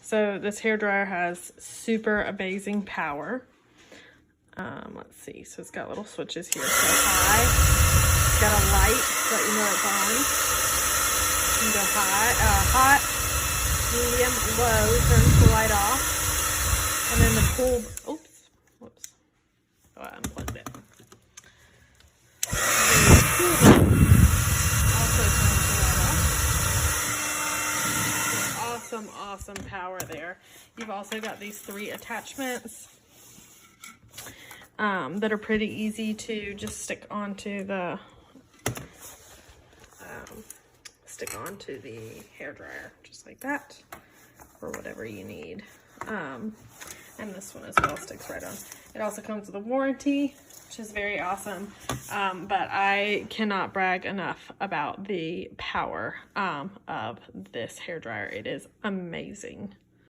So this hairdryer has super amazing power. Let's see, so it's got little switches here. So high, it's got a light to let you know it's on. You can go high, hot, medium, low, turns the light off. And then the pull, oops, whoops, oh, I unplugged it. The cool button also turns the light off. So awesome power there. You've also got these 3 attachments that are pretty easy to just stick onto the hairdryer, just like that, or whatever you need. And this one as well sticks right on. It also comes with a warranty, which is very awesome. But I cannot brag enough about the power of this hairdryer. It is amazing.